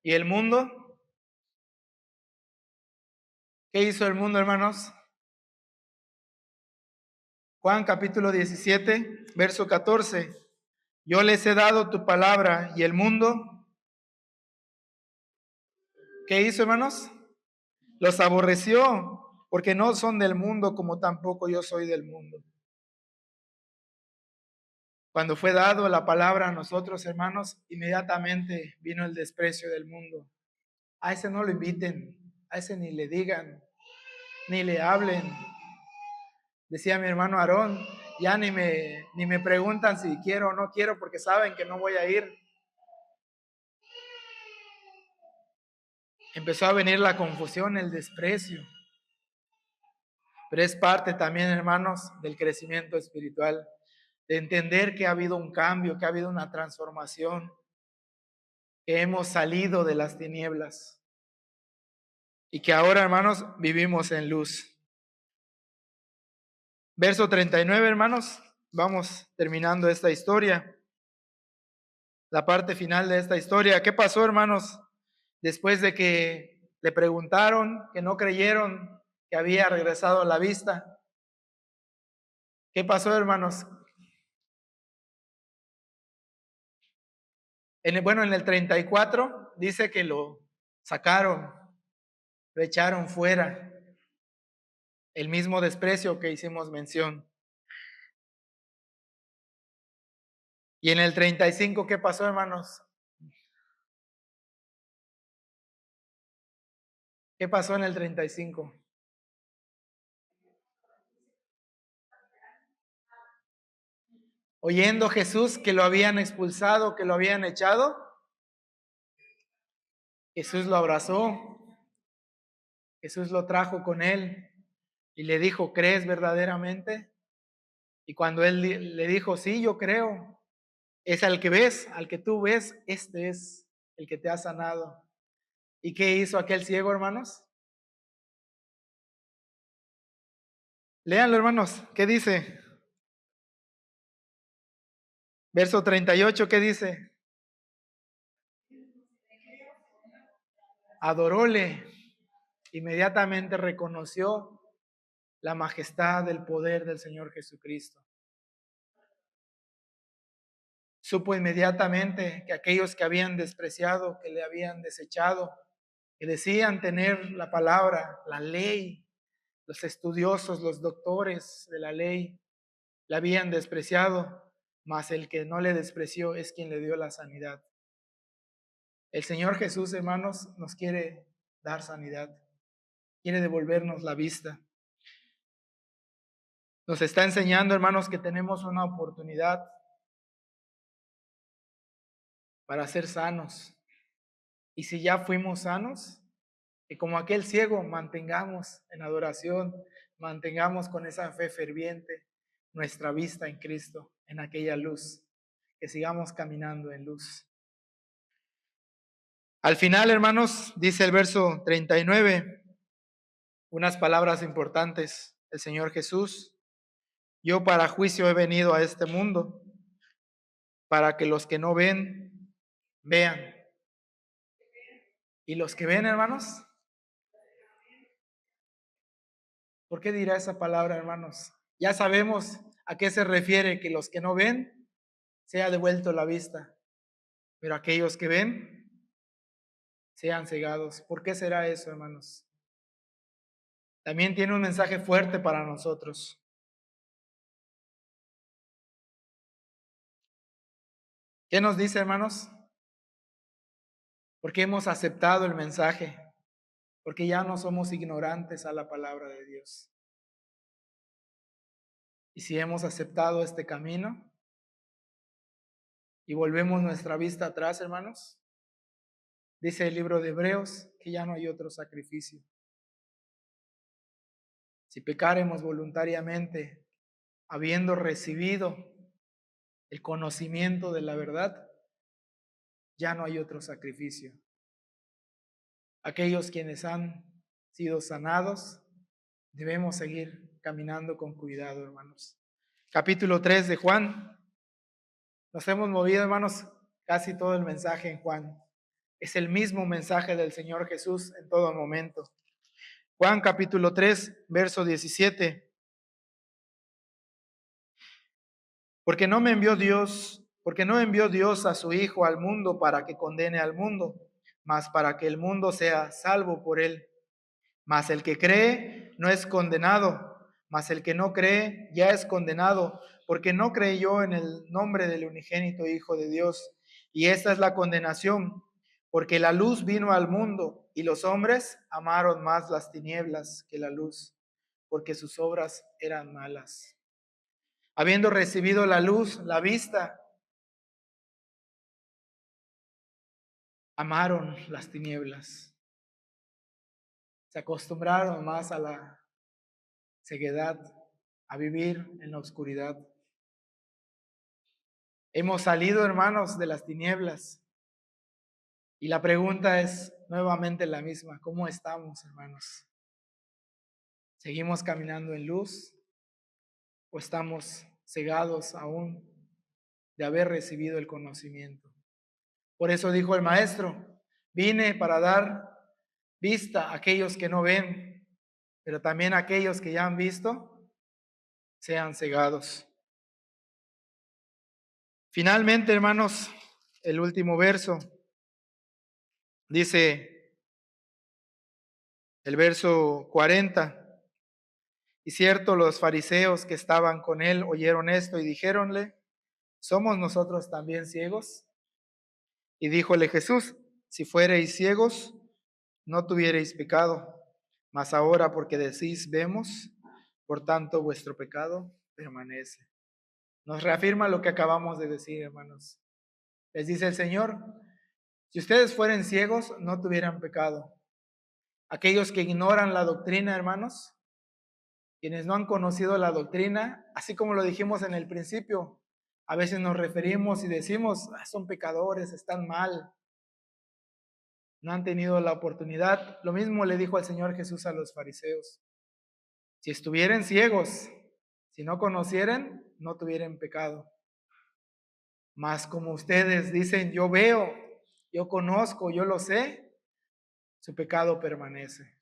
y el mundo. ¿Qué hizo el mundo, hermanos? Juan capítulo 17, verso 14. Yo les he dado tu palabra y el mundo. ¿Qué hizo, hermanos? Los aborreció porque no son del mundo como tampoco yo soy del mundo. Cuando fue dado la palabra a nosotros, hermanos, inmediatamente vino el desprecio del mundo. A ese no lo inviten, a ese ni le digan, ni le hablen. Decía mi hermano Aarón, ya ni me preguntan si quiero o no quiero porque saben que no voy a ir. Empezó a venir la confusión, el desprecio. Pero es parte también, hermanos, del crecimiento espiritual, de entender que ha habido un cambio, que ha habido una transformación, que hemos salido de las tinieblas y que ahora, hermanos, vivimos en luz. Verso 39, hermanos, vamos terminando esta historia, la parte final de esta historia. ¿Qué pasó, hermanos? Después de que le preguntaron, que no creyeron que había regresado a la vista. ¿Qué pasó, hermanos? En el 34 dice que lo sacaron, lo echaron fuera. El mismo desprecio que hicimos mención. Y en el 35, ¿qué pasó, hermanos? ¿Qué pasó en el 35? Oyendo Jesús que lo habían expulsado, que lo habían echado, Jesús lo abrazó, Jesús lo trajo con él y le dijo, ¿crees verdaderamente? Y cuando él le dijo, sí, yo creo, es al que ves, al que tú ves, este es el que te ha sanado. ¿Y qué hizo aquel ciego, hermanos? Léanlo, hermanos, ¿qué dice? Verso 38, ¿qué dice? Adoróle, inmediatamente reconoció la majestad del poder del Señor Jesucristo. Supo inmediatamente que aquellos que habían despreciado, que le habían desechado, que decían tener la palabra, la ley, los estudiosos, los doctores de la ley, la habían despreciado, mas el que no le despreció es quien le dio la sanidad. El Señor Jesús, hermanos, nos quiere dar sanidad, quiere devolvernos la vista. Nos está enseñando, hermanos, que tenemos una oportunidad para ser sanos. Y si ya fuimos sanos, que como aquel ciego mantengamos en adoración, mantengamos con esa fe ferviente nuestra vista en Cristo, en aquella luz, que sigamos caminando en luz. Al final, hermanos, dice el verso 39, unas palabras importantes. El Señor Jesús: yo para juicio he venido a este mundo, para que los que no ven, vean. Y los que ven, hermanos, ¿por qué dirá esa palabra, hermanos? Ya sabemos a qué se refiere, que los que no ven, sea devuelto la vista, pero aquellos que ven, sean cegados. ¿Por qué será eso, hermanos? También tiene un mensaje fuerte para nosotros. ¿Qué nos dice, hermanos? Porque hemos aceptado el mensaje, porque ya no somos ignorantes a la palabra de Dios. Y si hemos aceptado este camino y volvemos nuestra vista atrás, hermanos, dice el libro de Hebreos que ya no hay otro sacrificio. Si pecaremos voluntariamente, habiendo recibido el conocimiento de la verdad, ya no hay otro sacrificio. Aquellos quienes han sido sanados, debemos seguir caminando con cuidado, hermanos. Capítulo 3 de Juan. Nos hemos movido, hermanos, casi todo el mensaje en Juan. Es el mismo mensaje del Señor Jesús en todo momento. Juan capítulo 3, verso 17. Porque no envió Dios a su Hijo al mundo para que condene al mundo, mas para que el mundo sea salvo por él. Mas el que cree no es condenado, mas el que no cree ya es condenado, porque no creyó en el nombre del unigénito Hijo de Dios. Y esta es la condenación, porque la luz vino al mundo, y los hombres amaron más las tinieblas que la luz, porque sus obras eran malas. Habiendo recibido la luz, la vista, amaron las tinieblas. Se acostumbraron más a la ceguedad, a vivir en la oscuridad. Hemos salido, hermanos, de las tinieblas. Y la pregunta es nuevamente la misma. ¿Cómo estamos, hermanos? ¿Seguimos caminando en luz o estamos cegados aún de haber recibido el conocimiento? Por eso dijo el maestro: vine para dar vista a aquellos que no ven, pero también a aquellos que ya han visto sean cegados. Finalmente, hermanos, el último verso dice, el verso 40. Y cierto, los fariseos que estaban con él oyeron esto y dijéronle: ¿somos nosotros también ciegos? Y díjole Jesús: si fuereis ciegos, no tuviereis pecado, mas ahora porque decís vemos, por tanto vuestro pecado permanece. Nos reafirma lo que acabamos de decir, hermanos. Les dice el Señor: si ustedes fueren ciegos, no tuvieran pecado. Aquellos que ignoran la doctrina, hermanos, quienes no han conocido la doctrina, así como lo dijimos en el principio, a veces nos referimos y decimos: son pecadores, están mal, no han tenido la oportunidad. Lo mismo le dijo el Señor Jesús a los fariseos: si estuvieran ciegos, si no conocieran, no tuvieran pecado. Mas como ustedes dicen: yo veo, yo conozco, yo lo sé, su pecado permanece.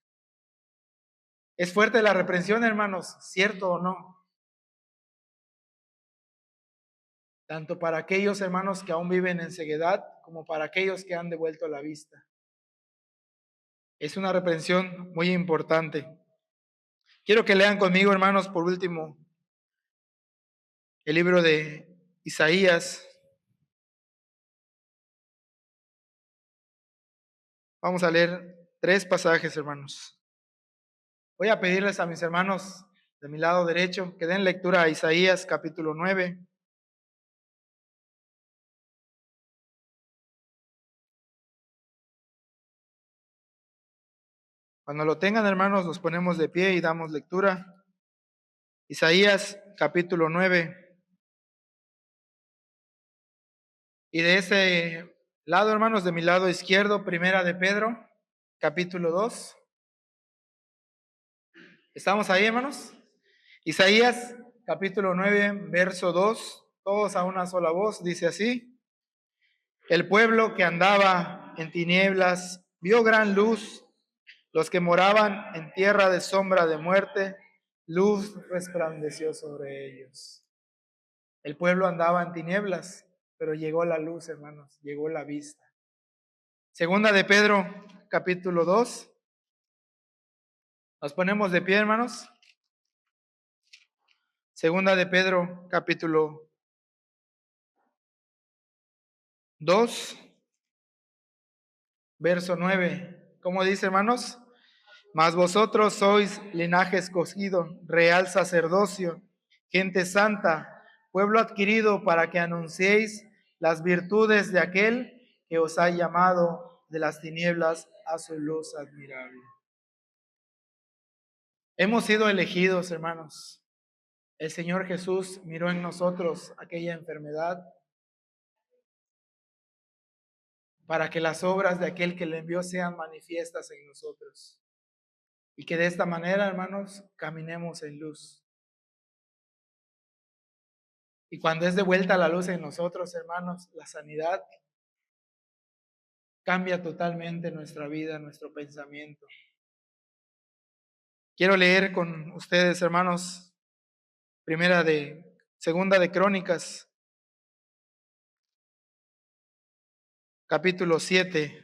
Es fuerte la reprensión, hermanos, ¿cierto o no? Tanto para aquellos hermanos que aún viven en ceguedad, como para aquellos que han devuelto la vista. Es una reprensión muy importante. Quiero que lean conmigo, hermanos, por último, el libro de Isaías. Vamos a leer 3 pasajes, hermanos. Voy a pedirles a mis hermanos de mi lado derecho que den lectura a Isaías capítulo 9. Cuando lo tengan, hermanos, nos ponemos de pie y damos lectura. Isaías capítulo 9. Y de ese lado, hermanos, de mi lado izquierdo, primera de Pedro, capítulo 2. ¿Estamos ahí, hermanos? Isaías capítulo 9, verso 2. Todos a una sola voz, dice así: el pueblo que andaba en tinieblas vio gran luz. Los que moraban en tierra de sombra de muerte, luz resplandeció sobre ellos. El pueblo andaba en tinieblas, pero llegó la luz, hermanos, llegó la vista. Segunda de Pedro, capítulo 2. Nos ponemos de pie, hermanos. Segunda de Pedro, capítulo 2, verso 9. ¿Cómo dice, hermanos? Mas vosotros sois linaje escogido, real sacerdocio, gente santa, pueblo adquirido para que anunciéis las virtudes de aquel que os ha llamado de las tinieblas a su luz admirable. Hemos sido elegidos, hermanos. El Señor Jesús miró en nosotros aquella enfermedad para que las obras de aquel que le envió sean manifiestas en nosotros. Y que de esta manera, hermanos, caminemos en luz. Y cuando es de vuelta la luz en nosotros, hermanos, la sanidad cambia totalmente nuestra vida, nuestro pensamiento. Quiero leer con ustedes, hermanos, segunda de Crónicas, capítulo 7.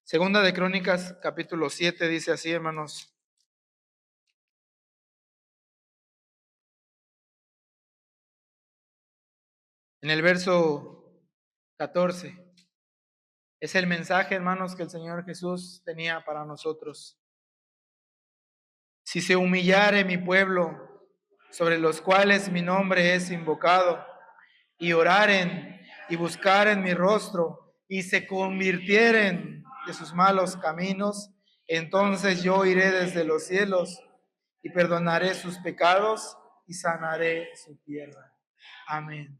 Segunda de Crónicas, capítulo 7, dice así, hermanos. En el verso 14. Es el mensaje, hermanos, que el Señor Jesús tenía para nosotros. Si se humillare mi pueblo, sobre los cuales mi nombre es invocado, y oraren y buscaren mi rostro, y se convirtieren de sus malos caminos, entonces yo iré desde los cielos y perdonaré sus pecados y sanaré su tierra. Amén.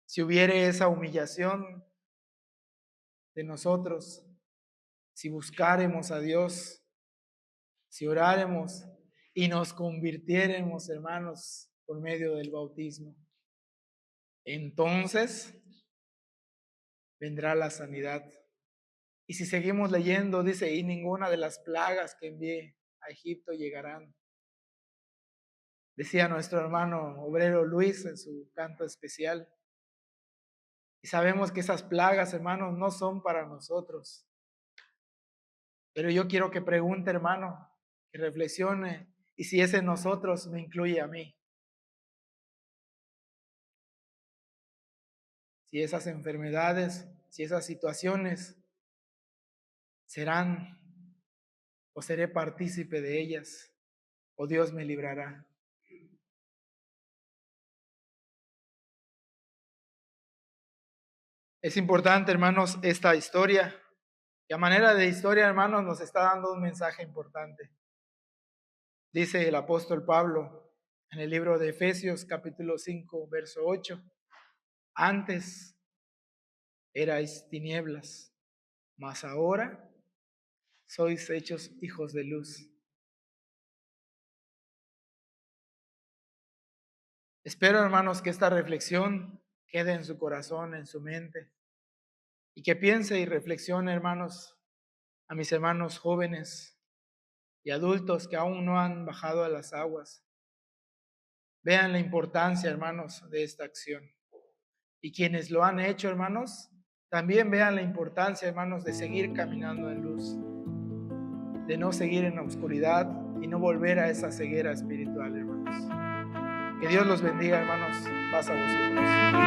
Si hubiere esa humillación de nosotros, si buscáremos a Dios, si oráremos y nos convirtiéremos, hermanos, por medio del bautismo, entonces vendrá la sanidad. Y si seguimos leyendo, dice, y ninguna de las plagas que envié a Egipto llegarán. Decía nuestro hermano obrero Luis en su canto especial. Y sabemos que esas plagas, hermanos, no son para nosotros. Pero yo quiero que pregunte, hermano, que reflexione, y si ese nosotros me incluye a mí. Si esas enfermedades, si esas situaciones serán o seré partícipe de ellas, o Dios me librará. Es importante, hermanos, esta historia. Y a manera de historia, hermanos, nos está dando un mensaje importante. Dice el apóstol Pablo en el libro de Efesios, capítulo 5, verso 8. Antes erais tinieblas, mas ahora sois hechos hijos de luz. Espero, hermanos, que esta reflexión quede en su corazón, en su mente, y que piense y reflexione, hermanos, a mis hermanos jóvenes y adultos que aún no han bajado a las aguas. Vean la importancia, hermanos, de esta acción. Y quienes lo han hecho, hermanos, también vean la importancia, hermanos, de seguir caminando en luz, de no seguir en la oscuridad y no volver a esa ceguera espiritual, hermanos. Que Dios los bendiga, hermanos. Paz a vosotros.